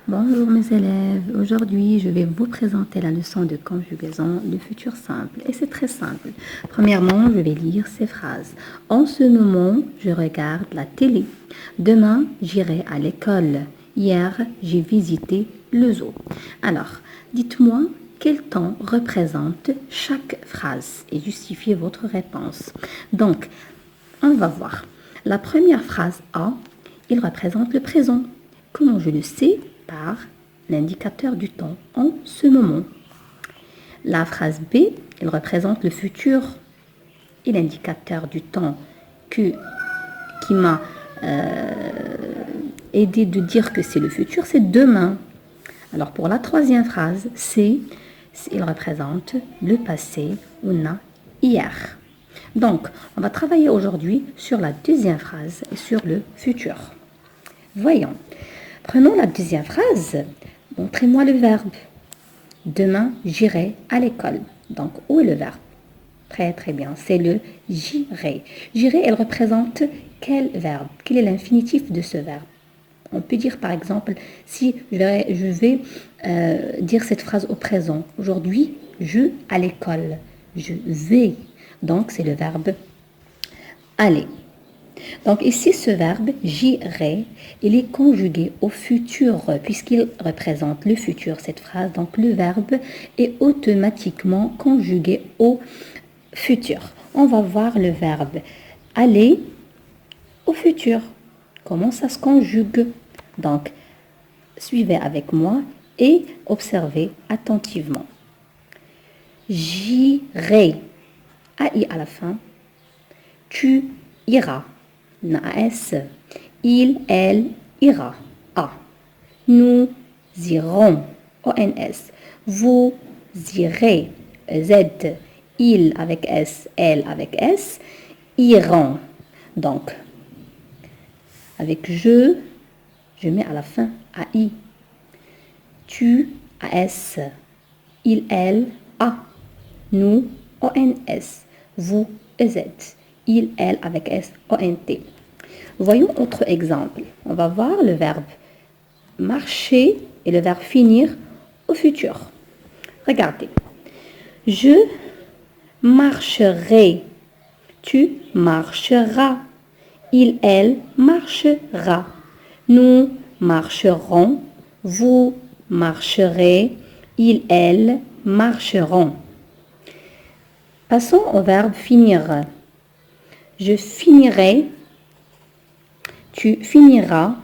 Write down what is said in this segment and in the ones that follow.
Bonjour mes élèves, aujourd'hui je vais vous présenter la leçon de conjugaison du futur simple et c'est très simple. Premièrement, je vais lire ces phrases. En ce moment, je regarde la télé. Demain, j'irai à l'école. Hier, j'ai visité le zoo. Alors, dites-moi quel temps représente chaque phrase et justifiez votre réponse. Donc, on va voir. La première phrase A, il représente le présent. Comment je le sais? Par l'indicateur du temps en ce moment. La phrase B, elle représente le futur et l'indicateur du temps qui m'a aidé de dire que c'est le futur, c'est demain. Alors pour la troisième phrase, C, il représente le passé, on a hier. Donc, on va travailler aujourd'hui sur la deuxième phrase et sur le futur. Voyons. Prenons la deuxième phrase. Montrez-moi le verbe. Demain, j'irai à l'école. Donc, où est le verbe? Très, très bien. C'est le j'irai. J'irai, elle représente quel verbe? Quel est l'infinitif de ce verbe? On peut dire, par exemple, si je vais dire cette phrase au présent. Aujourd'hui, je à l'école. Je vais. Donc, c'est le verbe aller. Donc ici, ce verbe j'irai, il est conjugué au futur puisqu'il représente le futur, cette phrase. Donc le verbe est automatiquement conjugué au futur. On va voir le verbe aller au futur. Comment ça se conjugue? Donc, suivez avec moi et observez attentivement. J'irai, AI à la fin. Tu iras. NAS. Il, elle, ira. A. Nous irons. ONS. Vous irez. Z. Il avec S, elle avec S. Iront. Donc, avec je mets à la fin AI. Tu, AS. Il, elle, A. Nous, ONS. Vous, EZ. Il, elle avec S, O-N-T. Voyons autre exemple. On va voir le verbe marcher et le verbe finir au futur. Regardez. Je marcherai. Tu marcheras. Il, elle marchera. Nous marcherons. Vous marcherez. Il, elle marcheront. Passons au verbe finir. Je finirai, tu finiras,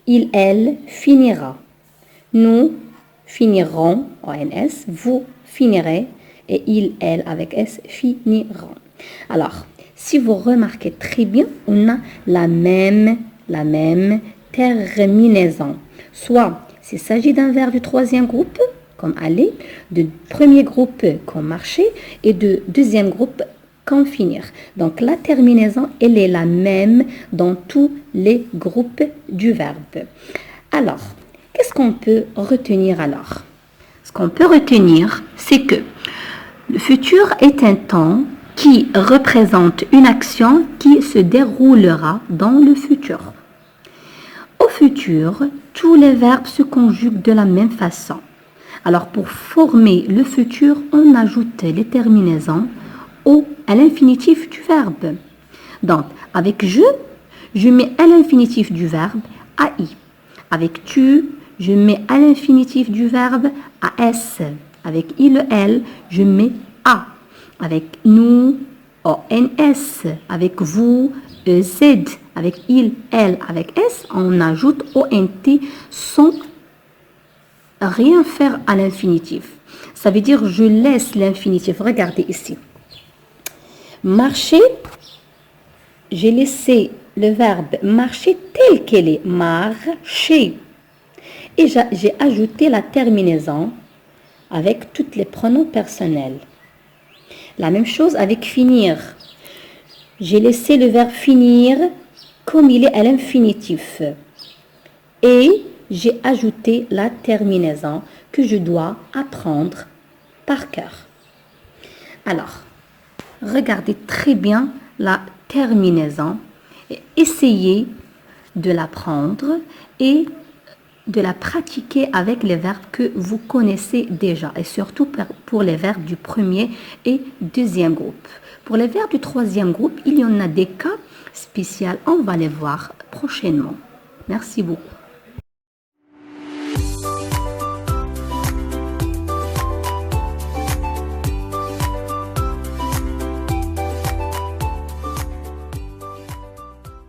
il, elle finira. Nous finirons, ONS, vous finirez, et il, elle avec S finiront. Alors, si vous remarquez très bien, on a la même terminaison. Soit s'il s'agit d'un verbe du troisième groupe, comme aller, de premier groupe comme marcher, et de deuxième groupe comme finir. Donc la terminaison, elle est la même dans tous les groupes du verbe. Alors, qu'est-ce qu'on peut retenir alors? Ce qu'on peut retenir, c'est que le futur est un temps qui représente une action qui se déroulera dans le futur. Au futur, tous les verbes se conjuguent de la même façon. Alors pour former le futur, on ajoute les terminaisons à l'infinitif du verbe. Donc, avec je mets à l'infinitif du verbe AI. Avec tu, je mets à l'infinitif du verbe AS. Avec il, elle, je mets A. Avec nous, ONS. Avec vous, EZ. Avec il, elle, avec S, on ajoute ONT sans rien faire à l'infinitif. Ça veut dire je laisse l'infinitif. Regardez ici. Marcher, j'ai laissé le verbe marcher tel qu'elle est, marcher. Et j'ai ajouté la terminaison avec tous les pronoms personnels. La même chose avec finir. J'ai laissé le verbe finir comme il est à l'infinitif. Et j'ai ajouté la terminaison que je dois apprendre par cœur. Alors, regardez très bien la terminaison et essayez de l'apprendre et de la pratiquer avec les verbes que vous connaissez déjà et surtout pour les verbes du premier et deuxième groupe. Pour les verbes du troisième groupe, il y en a des cas spéciaux. On va les voir prochainement. Merci beaucoup.